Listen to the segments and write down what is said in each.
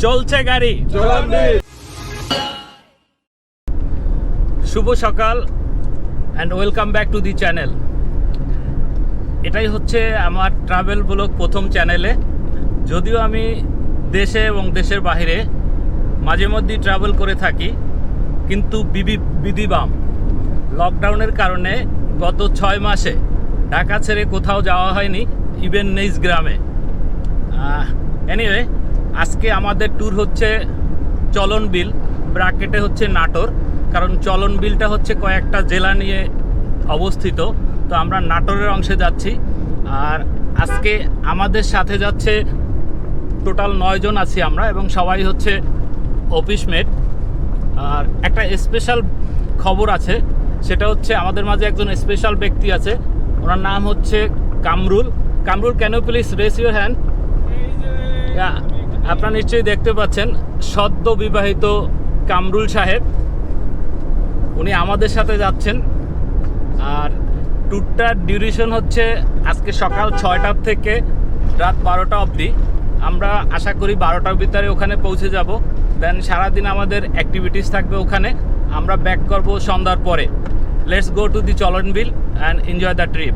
চলছে গাড়ি। শুভ সকাল and welcome back to the channel. এটাই হচ্ছে আমার ট্রাভেল ব্লগ প্রথম চ্যানেলে। যদিও আমি দেশে এবং দেশের বাইরে মাঝে মধ্যেই ট্রাভেল করে থাকি, কিন্তু বিধিবাম লকডাউনের কারণে গত 6 মাসে ঢাকা ছেড়ে কোথাও যাওয়া হয়নি, ইভেন নিজ গ্রামে। এনিওয়ে, আজকে আমাদের ট্যুর হচ্ছে চলন বিল, ব্র্যাকেটে হচ্ছে নাটোর, কারণ চলন বিলটা হচ্ছে কয়েকটা জেলা নিয়ে অবস্থিত। তো আমরা নাটোরের অংশে যাচ্ছি। আর আজকে আমাদের সাথে যাচ্ছে টোটাল 9 জন আছি আমরা, এবং সবাই হচ্ছে অফিস মেট। আর একটা স্পেশাল খবর আছে, সেটা হচ্ছে আমাদের মাঝে একজন স্পেশাল ব্যক্তি আছে, ওনার নাম হচ্ছে Kamrul. Kamrul, can you please raise your hand? আপনারা নিশ্চয়ই দেখতে পাচ্ছেন সদ্য বিবাহিত কামরুল সাহেব, উনি আমাদের সাথে যাচ্ছেন। আর ট্যুরটার ডিউরেশন হচ্ছে আজকে সকাল 6টার থেকে রাত 12টা অবধি। আমরা আশা করি 12টার ভিতরে ওখানে পৌঁছে যাব। দেন সারাদিন আমাদের অ্যাক্টিভিটিস থাকবে ওখানে। আমরা ব্যাক করব সন্ধ্যার পরে। Let's go to the Chalan Beel and enjoy the trip.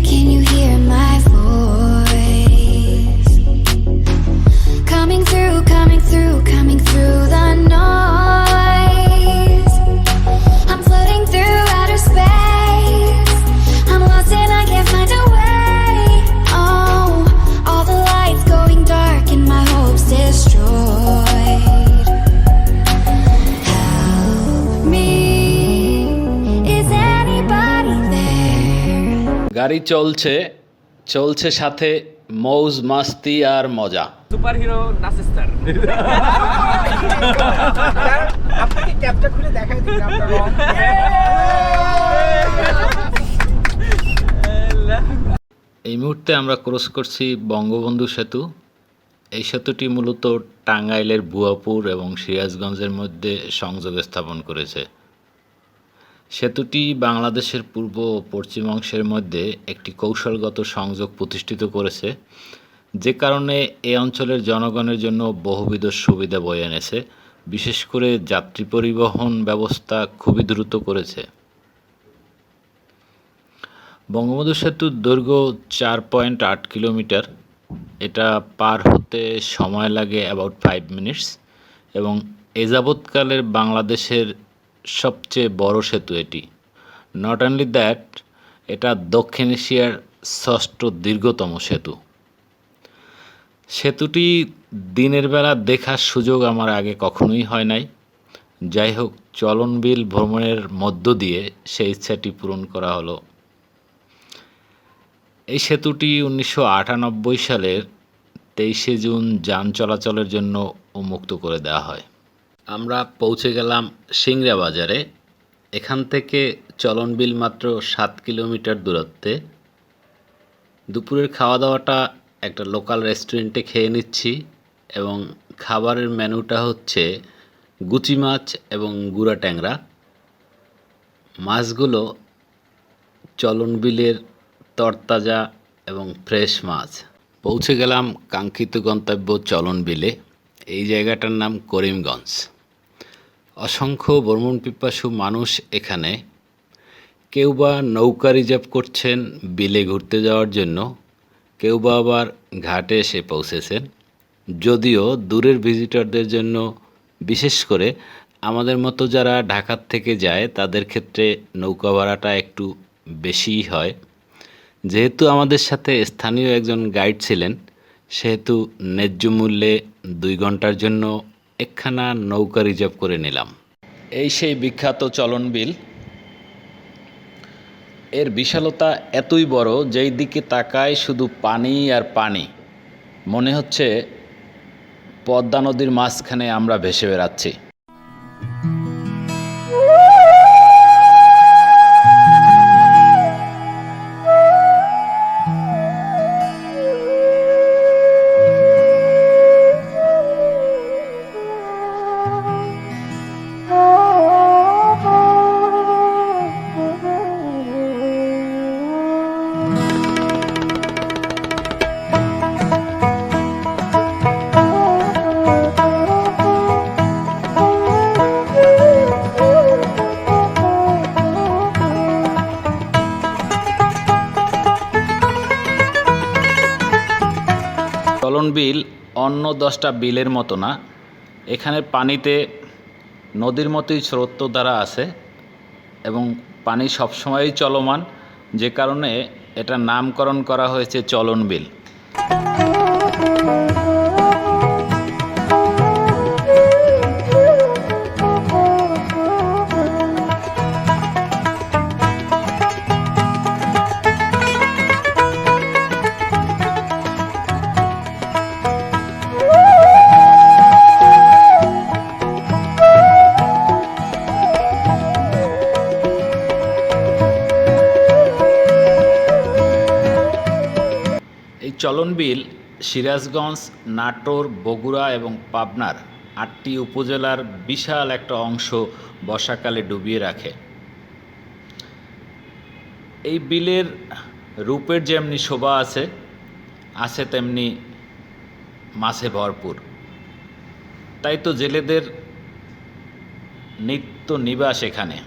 Can you hear my voice? Coming through the noise. I'm floating through outer space. I'm lost and I can't find a way. Oh, all the lights going dark and my hopes destroyed. Help me, is anybody there? গাড়ি চলছে সাথে মৌজ মাস্তি আর মজা। Super hero নাসিস্টার আপনাকে ক্যাপটা খুলে দেখাই দিন আপনার রং। এই মুহূর্তে আমরা ক্রস করছি বঙ্গবন্ধু সেতু। এই সেতুটি মূলত টাঙ্গাইলের ভুয়াপুর এবং সিরাজগঞ্জের মধ্যে সংযোগ স্থাপন করেছে। সেতুটি বাংলাদেশের পূর্ব ও পশ্চিম অংশের মধ্যে একটি কৌশলগত সংযোগ প্রতিষ্ঠিত করেছে, যে কারণে এই অঞ্চলের জনগণের জন্য বহুবিধ সুবিধা বয়ে এনেছে। বিশেষ করে যাত্রী পরিবহন ব্যবস্থা খুবই দ্রুত করেছে। বঙ্গবন্ধু সেতুর দৈর্ঘ্য 4.8 কিলোমিটার। এটা পার হতে সময় লাগে অ্যাবাউট 5 মিনিটস, এবং এ যাবৎকালের বাংলাদেশের সবচেয়ে বড় সেতু এটি। নট অনলি দ্যাট, এটা দক্ষিণ এশিয়ার 6ষ্ঠ দীর্ঘতম সেতু। সেতুটি দিনের বেলা দেখার সুযোগ আমার আগে কখনোই হয় নাই। যাই হোক, চলন বিল ভ্রমণের মধ্য দিয়ে সেই ইচ্ছাটি পূরণ করা হলো। এই সেতুটি 1998 সালের 23শে জুন যান চলাচলের জন্য উন্মুক্ত করে দেওয়া হয়। আমরা পৌঁছে গেলাম সিংড়া বাজারে। এখান থেকে চলন বিল মাত্র 7 কিলোমিটার দূরত্বে। দুপুরের খাওয়া দাওয়াটা একটা লোকাল রেস্টুরেন্টে খেয়ে নিচ্ছি, এবং খাবারের মেনুটা হচ্ছে গুচি মাছ এবং গুড়া ট্যাংরা। মাছগুলো চলন বিলের তরতাজা এবং ফ্রেশ মাছ। পৌঁছে গেলাম কাঙ্ক্ষিত গন্তব্য চলন বিলে। এই জায়গাটার নাম করিমগঞ্জ। অসংখ্য ভ্রমণ পিপাসু মানুষ এখানে। কেউ বা নৌকা রিজার্ভ করছেন বিলে ঘুরতে যাওয়ার জন্য, কেউ বা আবার ঘাটে এসে পৌঁছেছেন। যদিও দূরের ভিজিটরদের জন্য, বিশেষ করে আমাদের মতো যারা ঢাকার থেকে যায়, তাদের ক্ষেত্রে নৌকা ভাড়াটা একটু বেশিই হয়। যেহেতু আমাদের সাথে স্থানীয় একজন গাইড ছিলেন, সেহেতু ন্যায্য মূল্যে 2 ঘন্টার জন্য একখানা নৌকা রিজার্ভ করে নিলাম। এই সেই বিখ্যাত চলন বিল। এর বিশালতা এতই বড়, যেই দিকে তাকায় শুধু পানি আর পানি। মনে হচ্ছে পদ্মা নদীর মাঝখানে আমরা ভেসে বেড়াচ্ছি। বিল অন্য 10টা বিলের মতো না, এখানে পানিতে নদীর মতোই স্রোতধারা আছে এবং পানি সবসময়ই চলমান, যে কারণে এটা নামকরণ করা হয়েছে চলন বিল। চলন বিল সিরাজগঞ্জ, নাটোর, বগুড়া এবং পাবনার 8টি উপজেলার বিশাল একটা অংশ বর্ষাকালে ডুবিয়ে রাখে। এই বিলের রূপের যেমনি শোভা আছে তেমনি মাছে ভরপুর। তাই তো জেলেদের নিত্য নিবাস এখানে।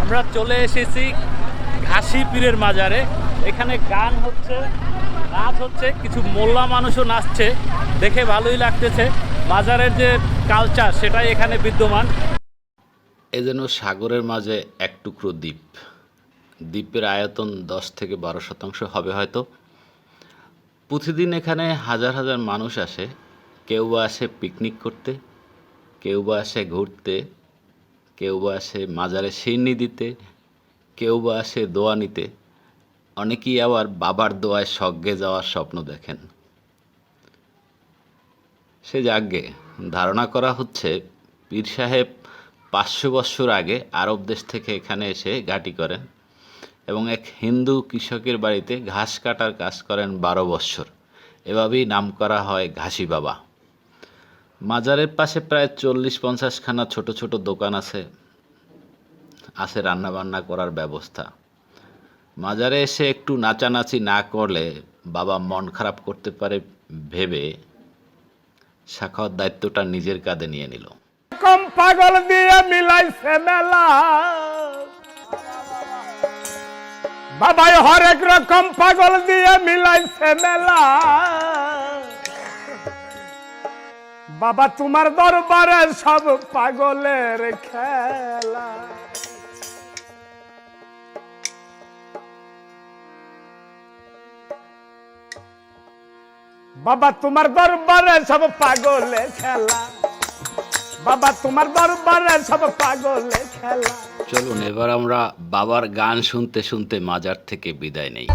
আমরা চলে এসেছি ঘাসি পীরের মাজারে। এখানে গান হচ্ছে, নাচ হচ্ছে, কিছু মোল্লা মানুষও নাচছে, দেখে ভালোই লাগতেছে। মাজারের যে কালচার সেটাই এখানে বিদ্যমান। এ যেন সাগরের মাঝে এক টুকরো দ্বীপ। দ্বীপের আয়তন 10 থেকে 12% হবে হয়তো। প্রতিদিন এখানে হাজার হাজার মানুষ আসে। কেউ বা আসে পিকনিক করতে, কেউ বা আসে ঘুরতে, কেউ বা আসে মাজারে সিন্নি দিতে, কেউ বা আসে দোয়া নিতে। অনেকেই আবার বাবার দোয়ায় স্বর্গে যাওয়ার স্বপ্ন দেখেন। সে যাগ্যে ধারণা করা হচ্ছে পীর সাহেব 500 বৎসর আগে আরব দেশ থেকে এখানে এসে ঘাঁটি করেন এবং এক হিন্দু কৃষকের বাড়িতে ঘাস কাটার কাজ করেন 12 বৎসর। এভাবেই নাম করা হয় ঘাসি বাবা। মাজারের পাশে প্রায় 40-50 খানা ছোট ছোট দোকান আছে রান্নাবান্না করার ব্যবস্থা। মাজারে এসে একটু নাচানাচি না করলে বাবা মন খারাপ করতে পারে ভেবে সাখাওয়াত দায়িত্বটা নিজের কাঁধে নিয়ে নিল। কম পাগল দিয়ে মিলাইছে মেলা, বাবাই হরেক রকম পাগল দিয়ে মিলাইছে মেলা। বাবা তোমার দরবারে সব পাগলের খেলা। বাবা তোমার দরবারে সব পাগলে খেলা, বাবা তোমার দরবারে সব পাগলে খেলা। চলুন এবার আমরা বাবার গান শুনতে শুনতে মাজার থেকে বিদায় নেই।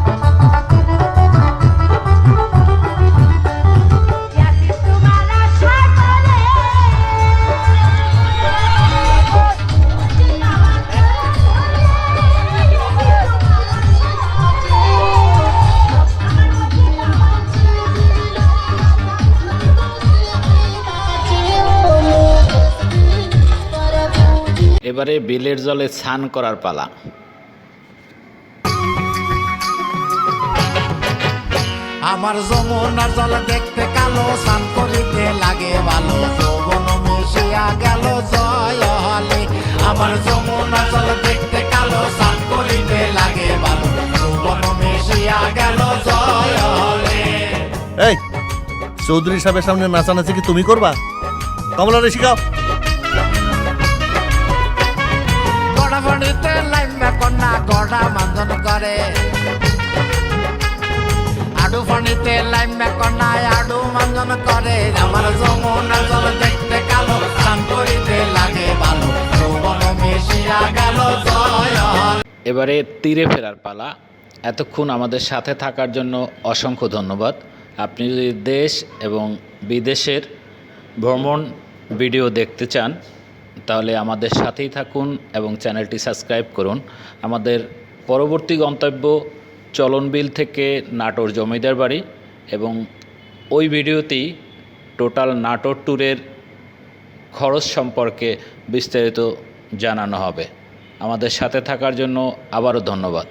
এবারে বিলের জলে স্নান করার পালা। আমার যমুনার জল দেখতে কালো, স্নান করিতে লাগে ভালো, যৌবন মিশিয়া গেল জয় হলে। আমার যমুনার জল দেখতে কালো, স্নান করিতে লাগে ভালো, যৌবন মিশিয়া গেল জয় হলে। এই চৌধুরী সাহেবের সামনে নাচানাচি কি তুমি করবা? কমলারে শিখাও। গড়া বাড়িতে লাইমা কন্যা গড়া মাঞ্জন করে, আডু ফানিতে লাইমা কন্যা আডু মাঞ্জন করে। আমার যমুনার জল দেখতে কালো, স্নান করিতে লাগে ভালো, যৌবন মিশিয়া গেল জয় হলে। এবারে তীরে ফেরার পালা। এতক্ষণ আমাদের সাথে থাকার জন্য অসংখ্য ধন্যবাদ। আপনি যদি দেশ এবং বিদেশের ভ্রমণ ভিডিও দেখতে চান তাহলে আমাদের সাথেই থাকুন এবং চ্যানেলটি সাবস্ক্রাইব করুন। আমাদের পরবর্তী গন্তব্য চলনবিল থেকে নাটোর জমিদার বাড়ি এবং ওই ভিডিওতেই টোটাল নাটোর ট্যুরের খরচ সম্পর্কে বিস্তারিত জানানো হবে। আমাদের সাথে থাকার জন্য আবারও ধন্যবাদ।